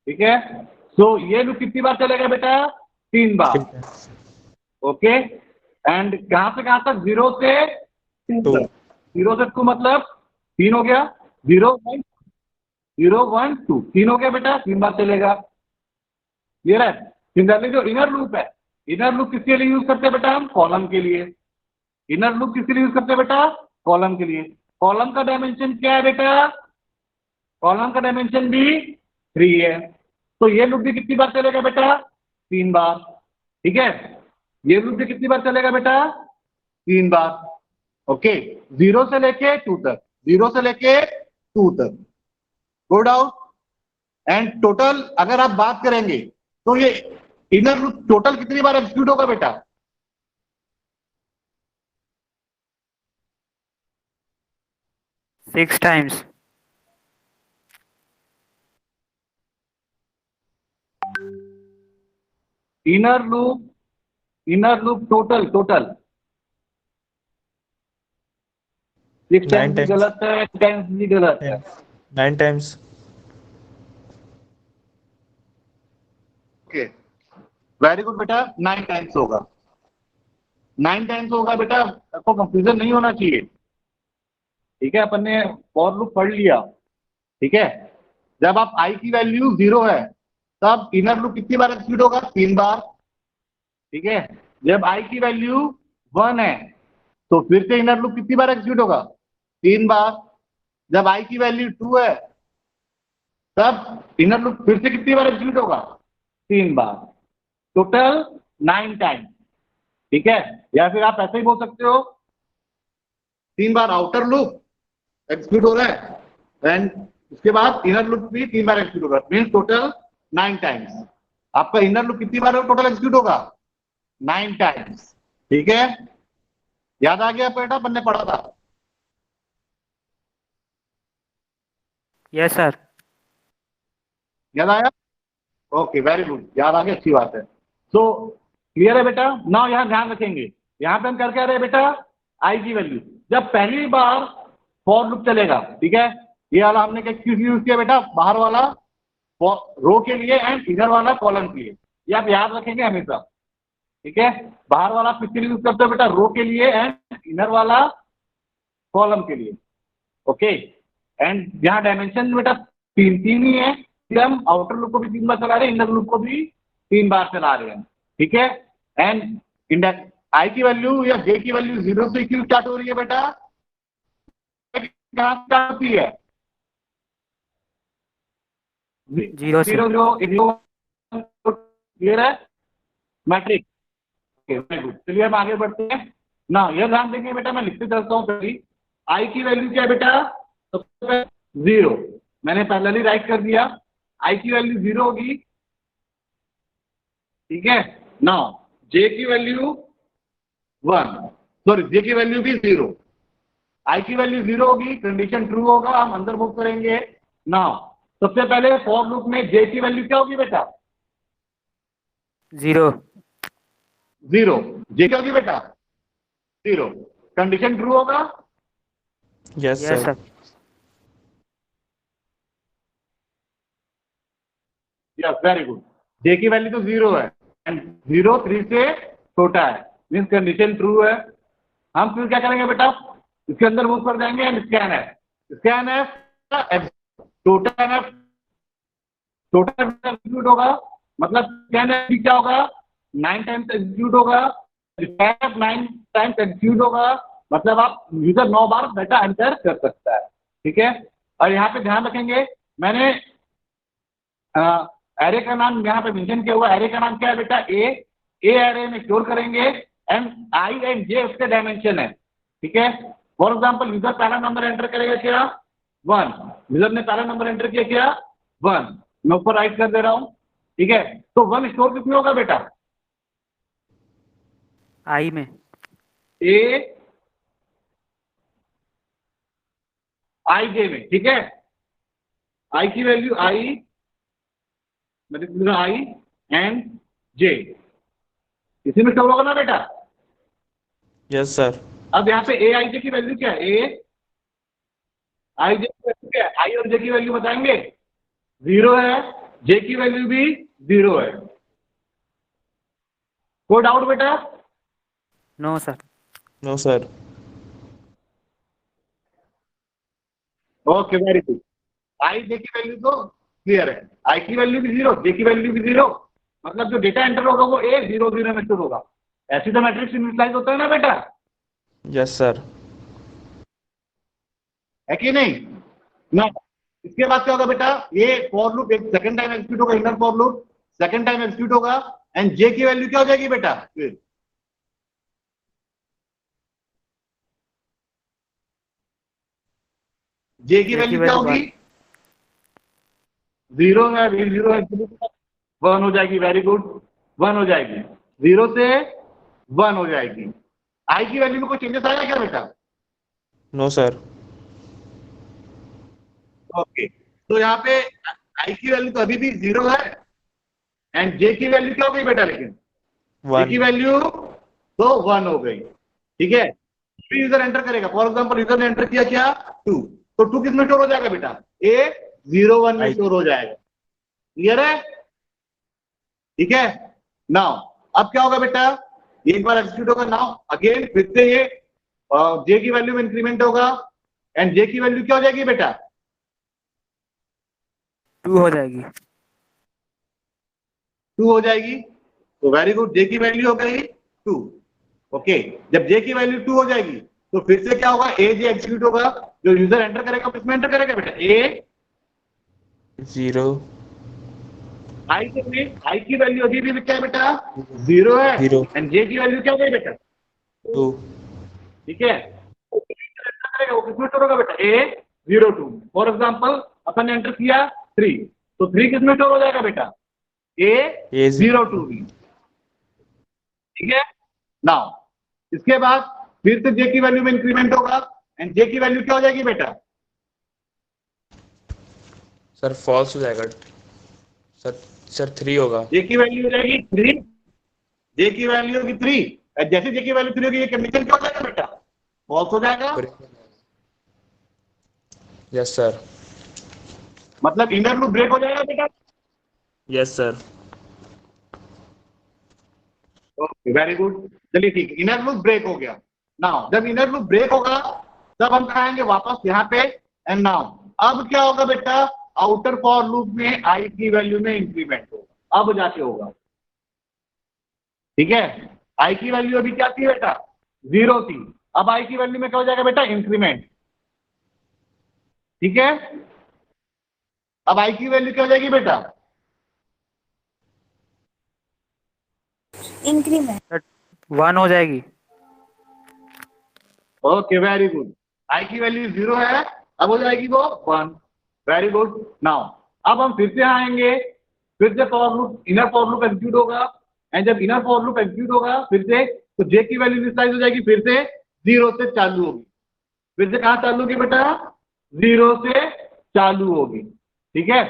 ठीक है, सो ये लूप कितनी बार चलेगा बेटा? 3 बार। ओके, एंड कहां तक? 0 से 2 2 तक। 0 से 2 मतलब 3 हो गया। 0 1 0 1 2 3 हो गया बेटा, 3 बार चलेगा। क्लियर है? सिमिलरली जो इनर लूप है, इनर लूप किसके लिए यूज करते हैं बेटा? हम कॉलम के लिए। इनर लूप किसके लिए यूज करते हैं बेटा? कॉलम के लिए। कॉलम का डायमेंशन क्या है बेटा? कॉलम का डायमेंशन भी 3 है। तो ये लूप भी कितनी बार चलेगा बेटा? 3 बार। ठीक है, ये लूप भी कितनी बार चलेगा बेटा? 3 बार। ओके, 0 से लेके 2 तक, 0 से लेके 2 तक। Good out. एंड टोटल अगर आप बात करेंगे तो ये इनर लूप टोटल कितनी बार एग्जीक्यूट होगा बेटा? Six times. Inner loop total 6 9 times भी times गलत है, 8 टाइम्स भी गलत है। 9 times ओके, वेरी गुड बेटा, 9 टाइम्स होगा। 9 टाइम्स होगा बेटा, आपको कंफ्यूजन नहीं होना चाहिए। ठीक है, अपन ने फॉर लूप पढ़ लिया। ठीक है, जब आप आई की वैल्यू 0 है तब इनर लूप कितनी बार एग्जीक्यूट होगा? 3 बार। ठीक है, जब आई की वैल्यू 1 है तो फिर से इनर लूप कितनी बार एग्जीक्यूट होगा? 3 बार। जब आई की वैल्यू 2 है तब इनर लूप फिर से कितनी बार एग्जीक्यूट होगा? 3 बार। Total 9 time. ठीक है, या फिर आप ऐसे ही बोल सकते हो 3 बार आउटर लूप एग्जीक्यूट हो रहा है एंड उसके बाद इनर लूप भी 3 बार एग्जीक्यूट होगा, मीन टोटल 9 टाइम्स। आपका इनर लूप कितनी बार टोटल एग्जीक्यूट होगा? 9 टाइम्स। ठीक है, याद आ गया बेटा, अपन ने पढ़ा था। Yes sir. याद आया? ओके, वेरी गुड, याद आ गया, अच्छी बात है। सो क्लियर है बेटा? नाउ यहां ध्यान रखेंगे, यहां पे हम कर क्या रहे बेटा? आई की वैल्यू जब पहली बार फॉर लूप चलेगा। ठीक है, ये वाला हमने क्या यूज किया बेटा? बाहर वाला रो के लिए एंड इधर वाला कॉलम के लिए, ये आप याद रखेंगे हमेशा। ठीक है, बाहर वाला किसके लिए यूज करते हो बेटा? रो के लिए एंड इनर वाला कॉलम के लिए। ओके, एंड यहाँ डायमेंशन बेटा 3 ही है, इसलिए हम आउटर लूप को भी 3 बार चला रहे हैं, इनर लूप को भी 3 बार चला रहे हैं। ठीक है, एंड इंडेक्स आई की वैल्यू या जे की वैल्यू 0 से क्यों स्टार्ट हो रही है बेटा? कहां स्टार्ट होती है? 0 से। 0 0 क्लियर है? मैट्रिक्स। वेरी गुड, चलिए हम आगे बढ़ते हैं ना। यह ध्यान देंगे बेटा, मैं लिखते चलता हूँ पहले। आई की वैल्यू क्या है बेटा? सबसे पहले 0, मैंने पहले ही राइट कर दिया। आई की वैल्यू 0 होगी। ठीक है, नाउ जे की वैल्यू 1, सॉरी जे की वैल्यू भी 0, आई की वैल्यू 0 होगी, कंडीशन ट्रू होगा, हम अंदर मूव करेंगे। नाउ सबसे पहले फॉर लूप में जे की वैल्यू क्या होगी बेटा? 0। 0, जे क्या होगी बेटा? 0, कंडीशन ट्रू होगा। yes yes sir sir. Yes, very good, J की वैल्यू तो 0 है एंड 0 3 से छोटा है, मीन्स कंडीशन ट्रू है। हम फिर क्या करेंगे बेटा? इसके अंदर मूव कर जाएंगे and scan F total F execute होगा, मतलब स्कैन एफ क्या होगा? 9 टाइम्स एग्जीक्यूट होगा। स्कैन एफ 9 टाइम्स एग्जीक्यूट होगा, मतलब आप यूजर 9 बार डाटा एंटर कर सकता है। ठीक है, और यहाँ पे ध्यान रखेंगे, मैंने एरे का नाम यहाँ पे मेंशन किया हुआ। एरे का नाम क्या है बेटा? ए एरे में स्टोर करेंगे एंड आई एंड जे उसके डायमेंशन है। ठीक है, फॉर एग्जांपल यूजर पहला नंबर एंटर करेगा क्या? 1, यूजर ने पहला नंबर एंटर किया क्या? 1, मैं ऊपर राइट कर दे रहा हूँ। ठीक है, तो 1 स्टोर किसमें होगा बेटा? आई में। ए आई जे में। ठीक है, आई की value I matrix I and J, इसी में स्टोर होगा ना बेटा। Yes, sir. अब यहाँ पे ए आई जे की वैल्यू क्या है, ए आई जे की वैल्यू क्या है, आई और जे की वैल्यू बताएंगे, 0 है, जे की वैल्यू भी 0 है। कोई डाउट बेटा? No sir. No, sir. Okay very good. I J की वैल्यू तो क्लियर है, आई की वैल्यू भी 0, जे की वैल्यू भी 0, मतलब जो डेटा एंटर होगा वो ए 0 0 में स्टोर होगा। ऐसी तो मैट्रिक्स इनिशियलाइज होता है ना बेटा, Yes, sir. है कि नहीं ना। इसके बाद क्या होगा बेटा, ये फॉर लूप एक सेकंड टाइम एग्जीक्यूट होगा, inner for loop second time execute होगा, एंड जे की वैल्यू क्या हो जाएगी बेटा, फिर जे की वैल्यू क्या होगी, 0 है, 0 है, 1 हो जाएगी, वेरी गुड, 1 हो जाएगी, 0 से 1 हो जाएगी। आई की वैल्यू में कोई चेंजेस आएगा क्या बेटा? No, sir. ओके, तो यहाँ पे आई की वैल्यू तो अभी भी 0 है, एंड जे की वैल्यू क्या हो गई बेटा, लेकिन जे की 1. वैल्यू तो 1 हो गई, ठीक है। यूजर एंटर करेगा, फॉर एग्जांपल यूजर ने एंटर किया क्या, 2, तो 2 किस में स्टोर हो जाएगा बेटा, ए 0 1 में I- स्टोर हो जाएगा। क्लियर है? ठीक है। नाउ अब क्या होगा बेटा, एक बार एग्जीक्यूट होगा, नाउ अगेन फिर से ये जे की वैल्यू में इंक्रीमेंट होगा, एंड जे की वैल्यू क्या हो जाएगी बेटा, 2 हो जाएगी। 2 हो जाएगी। तो वेरी गुड, जे की वैल्यू हो गई 2। ओके, जब जे की वैल्यू 2 हो जाएगी तो फिर से क्या होगा, ए जे एग्जीक्यूट होगा, जो यूजर एंटर करेगा किसमें एंटर करेगा बेटा, ए 0. आई से, आई की वैल्यू अभी भी क्या है बेटा, 0 है, 0. एंड जे की वैल्यू क्या हो गई बेटा, 2. ठीक है। तो एंटर करेगा वो किसमें स्टोर होगा बेटा, ए 0 2। फॉर एग्जाम्पल अपन ने एंटर किया 3, तो 3 किसमें स्टोर हो जाएगा बेटा, ए A 0 2 भी, ठीक है। नाउ इसके बाद फिर से जे की वैल्यू में इंक्रीमेंट होगा, एंड जे की वैल्यू क्या हो जाएगी बेटा, सर फॉल्स हो जाएगा। सर 3 होगा। जे की वैल्यू हो जाएगी 3, जे की वैल्यू होगी 3, जैसे जे की वैल्यू 3 होगी ये कंडीशन क्या हो जाएगा बेटा, फॉल्स हो जाएगा, यस सर। मतलब इनर लूप ब्रेक हो जाएगा बेटा। Yes sir. Okay very good, चलिए ठीक है, इनर लूप ब्रेक हो गया। नाउ जब इनर लूप ब्रेक होगा तब हम आएंगे वापस यहाँ पे, एंड नाउ अब क्या होगा बेटा, आउटर फॉर लूप में आई की वैल्यू में इंक्रीमेंट होगा, अब जाके होगा, ठीक है। आई की वैल्यू अभी क्या थी बेटा, 0 थी, अब आई की वैल्यू में क्या हो जाएगा बेटा, इंक्रीमेंट, ठीक है। अब आई की वैल्यू क्या हो जाएगी बेटा, इंक्रीमेंट 1 हो जाएगी। ओके वेरी गुड, आई की वैल्यू 0 है, अब हो जाएगी वो 1, वेरी गुड। नाउ अब हम फिर से आएंगे, फिर से for loop, inner for loop execute होगा, एंड जब इनर फॉर लूप एग्जीक्यूट होगा फिर से, तो जे की वैल्यू इनिशियलाइज हो जाएगी, फिर से 0 से चालू होगी, फिर से कहां चालू होगी बेटा, 0 से चालू होगी, ठीक है।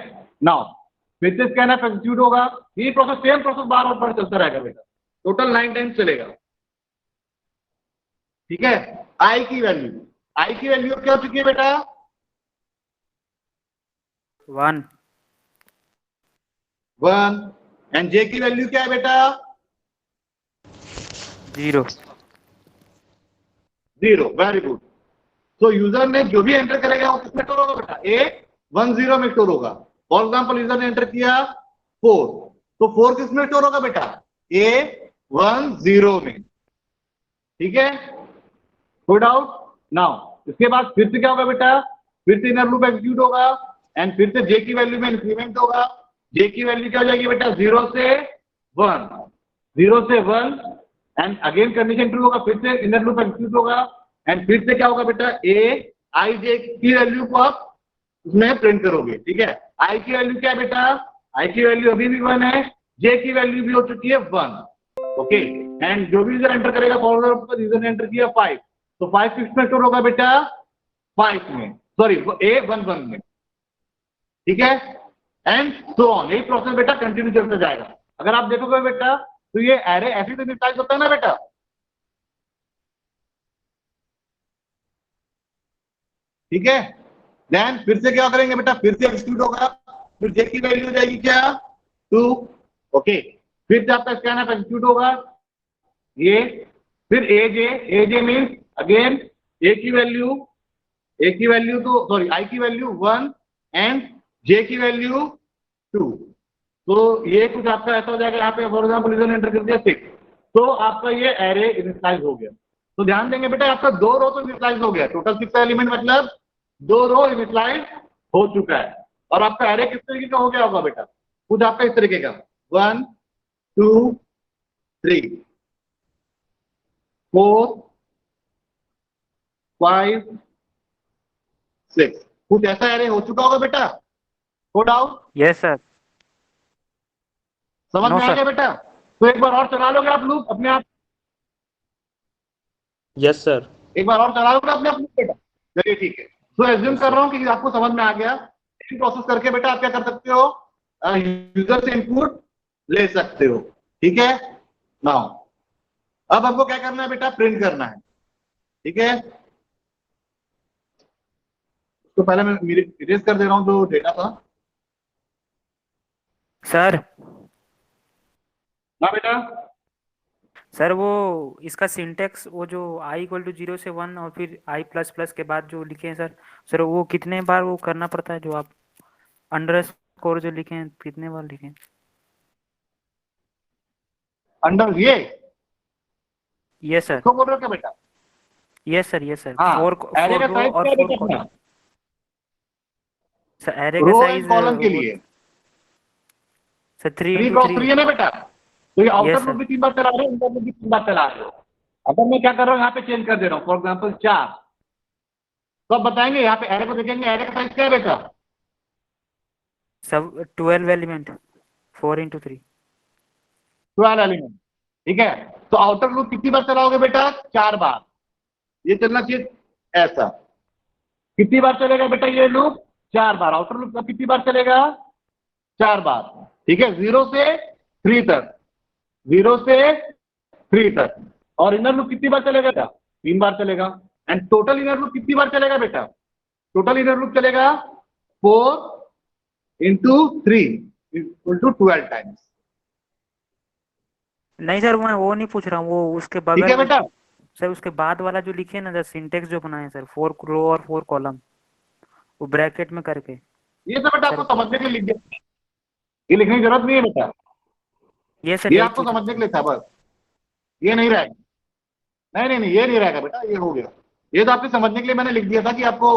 नाउ फिर से स्कैनर एग्जीक्यूट होगा, ये प्रोसेस सेम प्रोसेस बार बार चलता रहेगा बेटा, टोटल 9 टाइम्स चलेगा, ठीक है। आई की वैल्यू क्या हो चुकी है बेटा, 1 1, एंड जे की वैल्यू क्या है बेटा, 0 0, वेरी गुड। तो यूजर ने जो भी एंटर करेगा वो किसमें स्टोर होगा बेटा, ए 1 0 में स्टोर होगा। फॉर एग्जाम्पल यूजर ने एंटर किया 4, तो 4 किसमें स्टोर होगा बेटा, ए 1 0 में, ठीक है। कोई डाउट? नाउ इसके बाद फिर से क्या होगा बेटा, फिर से इनर लूप एग्जीक्यूट होगा, एंड फिर से जे की वैल्यू में इंक्रीमेंट होगा, जे की वैल्यू क्या हो जाएगी बेटा, 0 से 1, 0 से 1, एंड अगेन कंडीशन ट्रू होगा, फिर से इनर लूप एग्जीक्यूट होगा, एंड फिर से क्या होगा बेटा, ए आई जे की वैल्यू को आप उसमें प्रिंट करोगे, ठीक है। आई की वैल्यू क्या है बेटा, आई की वैल्यू अभी भी 1 है, जे की वैल्यू भी हो चुकी है 1, ओके। एंड जो भी यूजर एंटर करेगा, फॉरवर्ड पर यूजर ने एंटर किया 5, तो 5 किस में स्टोर होगा बेटा, 5 में, सॉरी ए 1 1 में, ठीक है। And so on. यही प्रोसेस बेटा कंटिन्यू चलता जाएगा। अगर आप देखोगे बेटा तो ये एरे ऐसे तो इनिशियलाइज होता है ना बेटा, ठीक है। देन फिर से क्या करेंगे बेटा, फिर से एक्सक्यूट होगा, फिर जे की वैल्यू हो जाएगी क्या 2, ओके। फिर से आपका स्कैन एक्सक्यूट होगा ये, फिर एजे मीन्स अगेन ए की वैल्यू तो सॉरी आई की वैल्यू 1 एंड जे की वैल्यू 2। तो ये कुछ आपका ऐसा हो जाएगा, यहाँ पे फॉर एग्जाम्पल इधर एंटर कर दिया 6, तो आपका ये एरे इनिशियलाइज हो गया। तो ध्यान देंगे बेटा आपका 2 रो तो इनिशियलाइज हो गया, टोटल 6 एलिमेंट मतलब 2 रो इनिशियलाइज हो चुका है। और आपका एरे किस तरीके का हो गया होगा बेटा, कुछ आपका इस तरीके का 1 2 3 4 5 6, कुछ ऐसा एरे हो चुका होगा बेटा। No doubt, yes sir. समझ नो में आ सर। गया बेटा। तो एक बार और चला लोगे आप लोग अपने आप, यस सर। एक बार और चला लोगे अपने आप बेटा, चलिए ठीक है। तो एज्यूम यस कर सर। रहा हूं कि आपको समझ में आ गया। सेम प्रोसेस करके बेटा आप क्या कर सकते हो, यूजर से इनपुट ले सकते हो, ठीक है। नाउ अब हमको क्या करना है बेटा, प्रिंट करना है, ठीक है। तो पहले मैं इरेज कर दे रहा हूं जो डेटा था सर ना बेटा। सर वो इसका सिंटेक्स वो जो i इक्वल टू 0 से 1 और फिर i प्लस प्लस के बाद जो लिखे हैं सर, सर वो कितने बार वो करना पड़ता है, जो आप अंडर स्कोर जो लिखे हैं कितने बार लिखे हैं? अंडर ये यस सर। इसको बोल रहे हो क्या बेटा? Yes sir. Yes sir. हाँ, फोर एरे फोर का रो साइज और क्या है फोर बेटा अपना, कॉलम। सर एरे का रो एंड साइज कॉलम के वो लिए सर 3 3 इंटू क्रॉस 3। 3 है ना बेटा। तो ये आउटर यस लूप सर। भी 3 बार चला रहे हो, इंटर लूप भी 3 बार चला रहे हो। अगर मैं क्या कर रहा हूँ यहाँ पे चेंज कर दे रहा हूँ फॉर एग्जाम्पल 4, तो अब बताएंगे यहाँ पे एरे को देखेंगे, एरे का साइज क्या है बेटा, सब 12 एलिमेंट 4 इंटू 3। 12 एलिमेंट, ठीक है। तो आउटर लूप कितनी बार चलाओगे बेटा, 4 बार। ये चलना चाहिए ऐसा, कितनी बार चलेगा बेटा ये लूप, 4 बार। आउटर लूप का कितनी बार चलेगा, 4 बार, ठीक है। 0 से 3 तक, 0 से 3 तक। और इनर लूप कितनी बार चलेगा बेटा, 3 बार चलेगा। एंड टोटल इनर लूप कितनी बार चलेगा बेटा, टोटल इनर लूप चलेगा 4 इंटू 3 इक्वल टू 12 टाइम्स, नहीं सर मैं वो नहीं पूछ रहा हूँ, वो उसके ठीक है बगल बेटा। सर उसके बाद वाला जो लिखे ना सर, सिंटेक्स जो बनाए सर, 4 रो और 4 कॉलम, वो ब्रैकेट में करके ये सब बेटा आपको सर। समझने के लिए लिख दिया, ये लिखने की जरूरत नहीं है बेटा, ये सर ये यही आपको पूछ रहा समझने था के लिए था बस, ये नहीं रहेगा। नहीं नहीं नहीं, ये नहीं रहेगा बेटा, ये हो गया। ये तो आपके समझने के लिए मैंने लिख दिया था कि आपको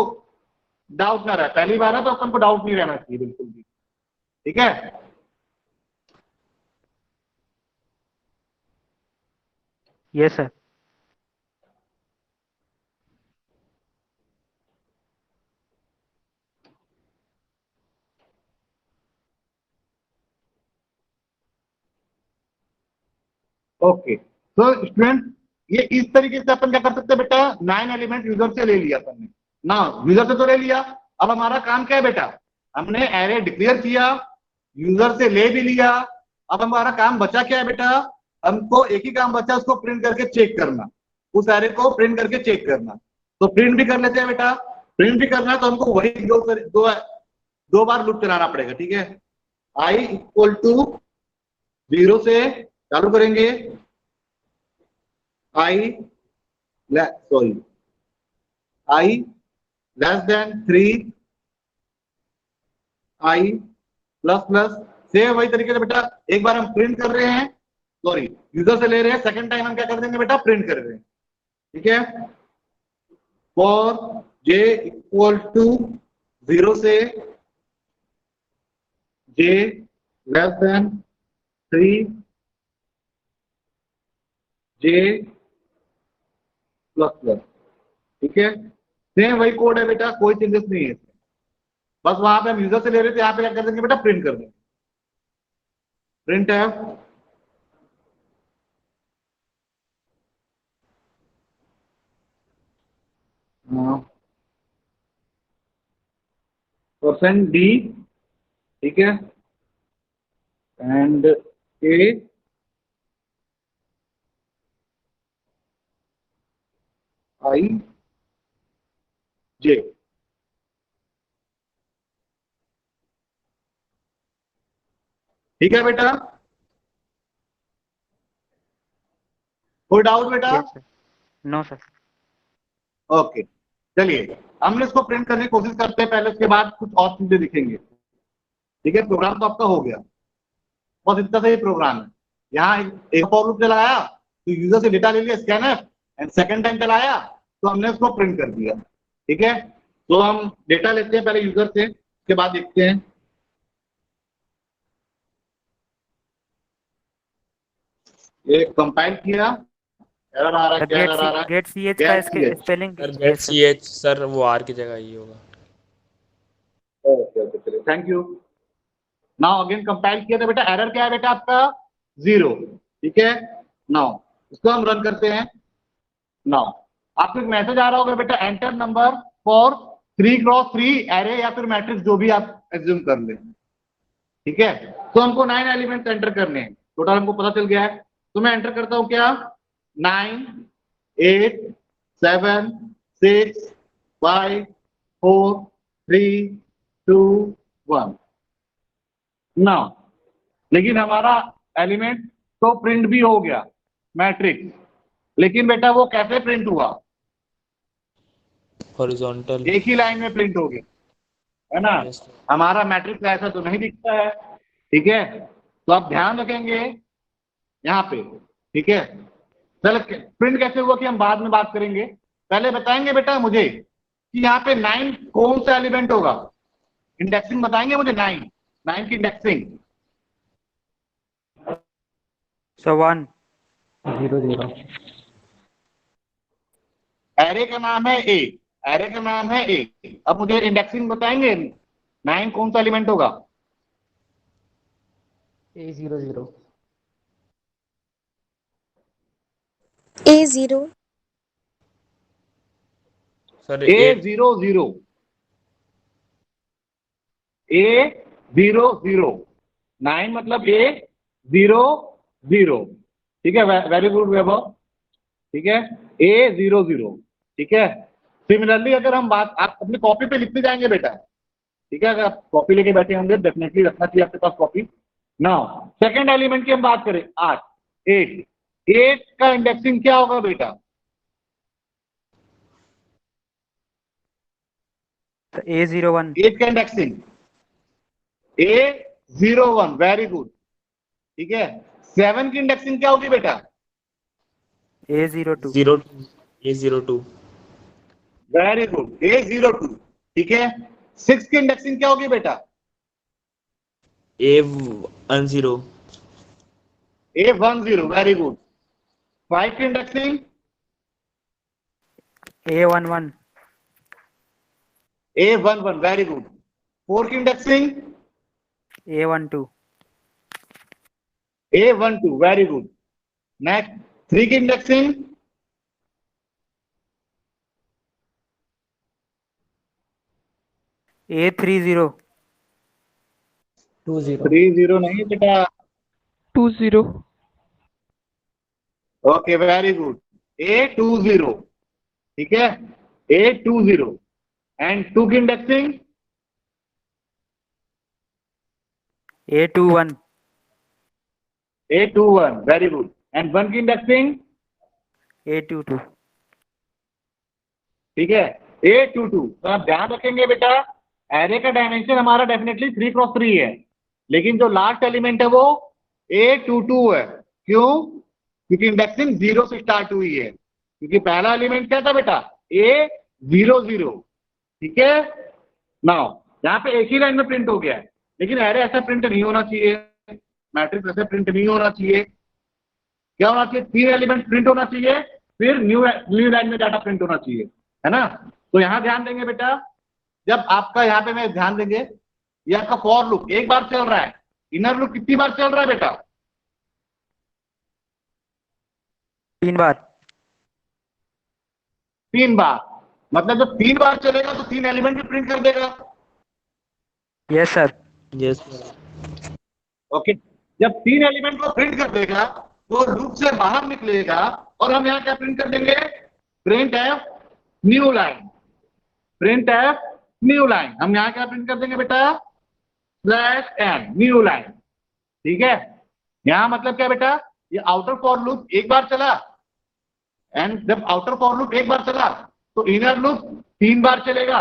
डाउट ना रहे, पहली बार है तो अपन को डाउट नहीं रहना चाहिए बिल्कुल भी, ठीक है। ये सर। ओके, तो स्टूडेंट ये इस तरीके से अपन क्या कर सकते हैं बेटा, 9 एलिमेंट यूजर से ले लिया अपन ने ना, यूजर से तो ले लिया। अब हमारा काम क्या है बेटा, हमने एरे डिक्लेयर किया, यूजर से ले भी लिया। अब हमारा काम बचा क्या है बेटा, हमको एक ही काम बचा, उसको प्रिंट करके चेक करना, उस एरे को प्रिंट करके चेक करना। तो प्रिंट भी कर लेते हैं बेटा। प्रिंट भी करना है तो हमको वही दो बार लूप चलाना पड़ेगा, ठीक है। आई इक्वल टू 0 से चालू करेंगे, आई sorry I less than 3, I plus plus, same वही तरीके से बेटा। एक बार हम प्रिंट कर रहे हैं, सॉरी यूजर से ले रहे हैं, सेकंड टाइम हम क्या कर देंगे बेटा, प्रिंट कर रहे हैं, ठीक है। फॉर जे इक्वल टू 0 से जे less than 3, J plus plus, ठीक है। सेम वही कोड है बेटा, कोई चेंजेस नहीं है इसमें। बस वहां पे हम यूजर से ले रहे थे, यहाँ पे क्या कर देंगे बेटा, प्रिंट कर देंगे, प्रिंट है %d ठीक है, एंड ए आई जे। ठीक है बेटा, कोई डाउट बेटा? Yes sir. No sir. Okay, चलिए हमने इसको प्रिंट करने की कोशिश करते हैं पहले, उसके बाद कुछ और चीजें दिखेंगे। ठीक है, प्रोग्राम तो आपका हो गया, बस इतना सा ही प्रोग्राम है। यहाँ एक फॉर लूप चलाया तो यूजर से डेटा ले लिया स्कैनर, एंड सेकंड टाइम चलाया तो हमने उसको प्रिंट कर दिया। ठीक है, तो हम डेटा लेते हैं पहले यूजर से, उसके बाद देखते हैं। ये कंपाइल किया, एरर आ रहा है, क्या एरर आ रहा है? गेट सीएच का spelling sir get ch sir वो आर की जगह ही होगा। ओके ओके, चलिए thank you. Now again compile किया था बेटा, एरर क्या है बेटा आपका? 0। ठीक है, नाउ इसको हम रन करते हैं। नाउ आपको एक मैसेज आ रहा होगा बेटा, enter number for 3x3 array या फिर मैट्रिक्स, जो भी आप एज्यूम कर लें। ठीक है, तो हमको 9 एलिमेंट्स एंटर करने हैं, टोटल हमको पता चल गया है। तो मैं एंटर करता हूं क्या? 9 8 7 6 5 4 3 2 1। नाउ लेकिन हमारा एलिमेंट तो प्रिंट भी हो गया मैट्रिक्स, लेकिन बेटा वो कैसे प्रिंट हुआ? हॉरिजॉन्टल। एक ही लाइन में प्रिंट हो गया, है ना? यस हमारा मैट्रिक्स ऐसा तो नहीं दिखता है। ठीक है, तो आप ध्यान रखेंगे यहाँ पे। ठीक है, चलो प्रिंट कैसे हुआ कि हम बाद में बात करेंगे, पहले बताएंगे बेटा मुझे कि यहाँ पे 9 कौन सा एलिमेंट होगा? इंडेक्सिंग बताएंगे मुझे, 9 की इंडेक्सिंग। सो 1 0 0। एरे का नाम है ए, एरे का नाम है ए। अब मुझे इंडेक्सिंग बताएंगे, 9 कौन सा एलिमेंट होगा? A 0 0। A0 sir A 8 0 0, A0 0, 9 मतलब A0 0। ठीक है, वेरी गुड वैभव। ठीक है, A0 0। ठीक है, सिमिलरली अगर हम बात, आप अपनी कॉपी पे लिखते जाएंगे बेटा। ठीक है, अगर आप कॉपी लेके बैठे होंगे डेफिनेटली रखना चाहिए आपके पास कॉपी। नाउ सेकंड एलिमेंट की हम बात करें, 8 8 का इंडेक्सिंग क्या होगा बेटा? A01 8 का इंडेक्सिंग A01, वेरी गुड। ठीक है, 7 की इंडेक्सिंग क्या होगी बेटा? A02 0 A02 very good, A02। ठीक है, 6 की इंडेक्सिंग क्या होगी बेटा? A10 A10, very good. 5 की indexing A11 A11, very good. 4 की indexing A12 A12, very good. Next 3 की इंडेक्सिंग A30 2 0। 30 नहीं बेटा, 2 0। Okay very good. A20, ठीक है, A20 एंड 2 की indexing A21 A21, very good. And 1 की इंडेक्सिंग A22 ठीक है, A22। तो आप ध्यान रखेंगे बेटा, एरे का डायमेंशन हमारा डेफिनेटली 3x3 है, लेकिन जो लास्ट एलिमेंट है वो A22 है। क्यों? क्योंकि इंडेक्सिंग 0 से स्टार्ट हुई है, क्योंकि पहला एलिमेंट क्या था बेटा? A00। ठीक है, नाउ यहाँ पे एक ही लाइन में प्रिंट हो गया है, लेकिन एरे ऐसा प्रिंट नहीं होना चाहिए, मैट्रिक्स ऐसे प्रिंट नहीं होना चाहिए। क्या होना चाहिए? 3 एलिमेंट प्रिंट होना चाहिए, फिर न्यू लाइन में डाटा प्रिंट होना चाहिए, है ना? तो यहां ध्यान देंगे बेटा, जब आपका यहाँ पे मैं ध्यान देंगे, ये आपका फॉर लूप एक बार चल रहा है, इनर लूप कितनी बार चल रहा है बेटा? 3 बार 3 बार। मतलब जब 3 बार चलेगा तो 3 एलिमेंट भी प्रिंट कर देगा। यस सर यस ओके, जब 3 एलिमेंट को प्रिंट कर देगा तो लूप से बाहर निकलेगा और हम यहाँ क्या प्रिंट कर देंगे, print F new line, print F new line. हम यहाँ क्या प्रिंट कर देंगे बेटा, स्लैश एन न्यू लाइन। ठीक है, यहां मतलब क्या बेटा, ये आउटर फॉर लूप एक बार चला, एंड जब आउटर फॉर लूप एक बार चला तो इनर लूप 3 बार चलेगा।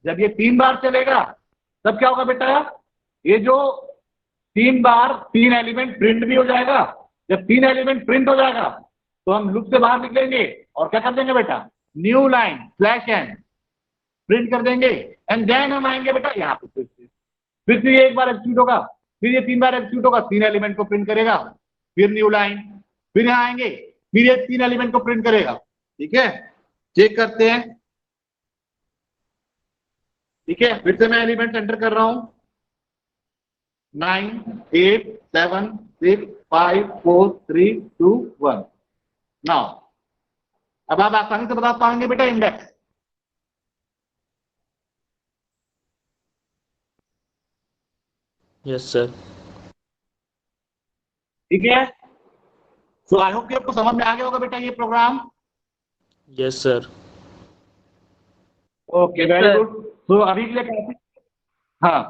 जब ये 3 बार चलेगा तब क्या होगा बेटा, ये जो 3 बार 3 एलिमेंट प्रिंट भी हो जाएगा। जब 3 एलिमेंट प्रिंट हो जाएगा तो हम लूप से बाहर निकलेंगे और क्या कर देंगे बेटा, new line slash N print कर देंगे, एंड देन हम आएंगे बेटा यहाँ पे फिर से ये एक बार एग्जीक्यूट होगा, फिर ये 3 बार एग्जीक्यूट होगा, 3 एलिमेंट को प्रिंट करेगा, फिर न्यू लाइन, फिर यहाँ आएंगे, फिर ये 3 एलिमेंट को प्रिंट करेगा। ठीक है, चेक करते हैं। ठीक है, फिर से मैं एलिमेंट एंटर कर रहा हूं, 9 8 7 6 5 4 3 2 1। नाउ अब आप आसानी से बता पाएंगे बेटा इंडेक्स। Yes sir. ठीक है, सो आई होप कि आपको समझ में आ गया होगा बेटा ये program. Yes sir. Okay, very good. So अभी के लिए काफी, हाँ,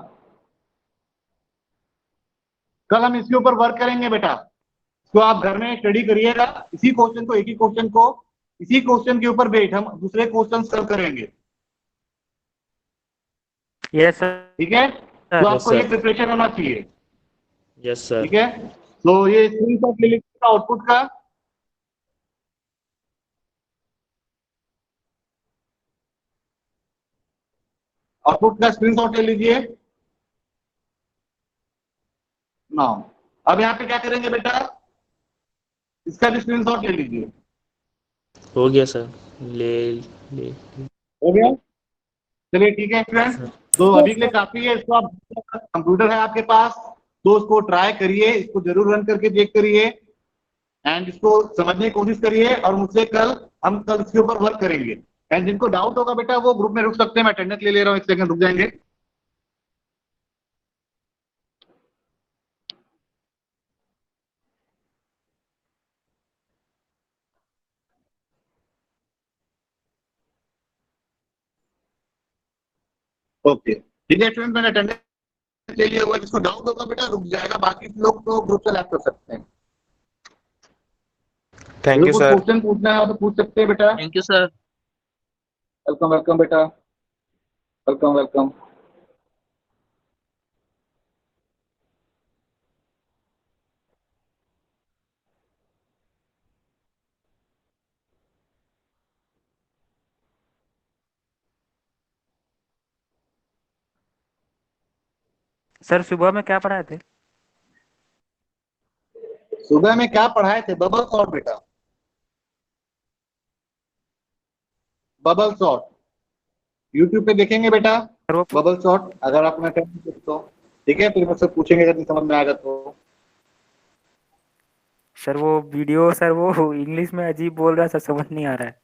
कल हम इसके ऊपर वर्क करेंगे बेटा। तो आप घर में स्टडी करिएगा, इसी क्वेश्चन को, एक ही क्वेश्चन को, इसी क्वेश्चन के ऊपर बेट हम दूसरे क्वेश्चन कल करेंगे। Yes sir. ठीक है, तो Yes, आपको ये sir. प्रिपरेशन होना चाहिए। Yes sir. ठीक है, तो ये स्क्रीनशॉट ले लीजिएगा आउटपुट का। आउटपुट का स्क्रीनशॉट ले लीजिए। नाउ अब यहाँ पे क्या करेंगे बेटा, इसका भी स्क्रीनशॉट ले लीजिए। हो गया सर। ले हो गया, चलिए ठीक है फ्रेंड। तो अभी के लिए काफी है। इसको आप, कंप्यूटर है आपके पास तो उसको ट्राई करिए, इसको जरूर रन करके चेक करिए एंड इसको समझने की कोशिश करिए, और मुझसे हम कल इसके ऊपर वर्क करेंगे। एंड जिनको डाउट होगा बेटा वो ग्रुप में रुक सकते हैं, मैं अटेंडेंस ले रहा हूँ, 1 सेकंड रुक जाएंगे। ओके ठीक है स्टूडेंट, मैंने अटेंडेंस ले लिया हुआ है। जिसको डाउट होगा बेटा रुक जाएगा, बाकी लोग तो ग्रुप से लैप कर सकते हैं। थैंक यू कुछ सर। क्वेश्चन पूछना है तो पूछ सकते हैं बेटा। Thank you sir. Welcome welcome बेटा, वेलकम वेलकम। सर सुबह में क्या पढ़ाए थे? सुबह में क्या पढ़ाए थे, बबल सॉर्ट बेटा, बबल सॉर्ट। यूट्यूब पे देखेंगे बेटा सर वो बबल सॉर्ट, अगर आप मैं तो ठीक है, फिर मुझसे पूछेंगे अगर नहीं समझ में आएगा तो। सर वो वीडियो, सर वो इंग्लिश में अजीब बोल रहा है सर, समझ नहीं आ रहा है।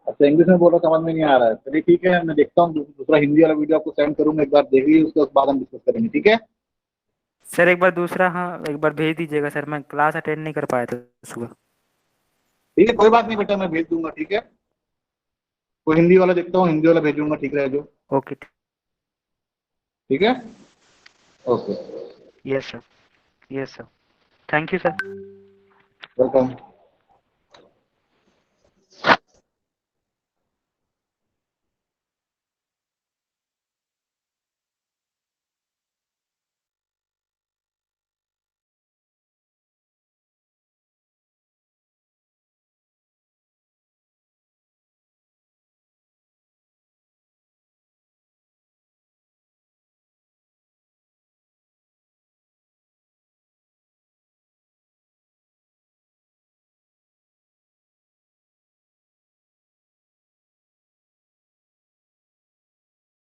अच्छा इंग्लिश में बोलो, समझ में नहीं आ रहा है, चलिए ठीक है, मैं देखता हूँ दूसरा हिंदी वाला वीडियो आपको सेंड करूंगा, एक बार देख लीजिए, उसके बाद हम डिस्कस करेंगे। ठीक है, सर एक बार दूसरा, हाँ एक बार भेज दीजिएगा सर, मैं क्लास अटेंड नहीं कर पाया था सुबह। ठीक है, कोई बात नहीं बेटा, मैं भेज दूंगा। ठीक है, कोई हिंदी वाला देखता हूँ, हिंदी वाला भेजूंगा, ठीक रहे जो। ओके। ठीक है, okay, yes sir. Yes sir, thank you sir. Welcome.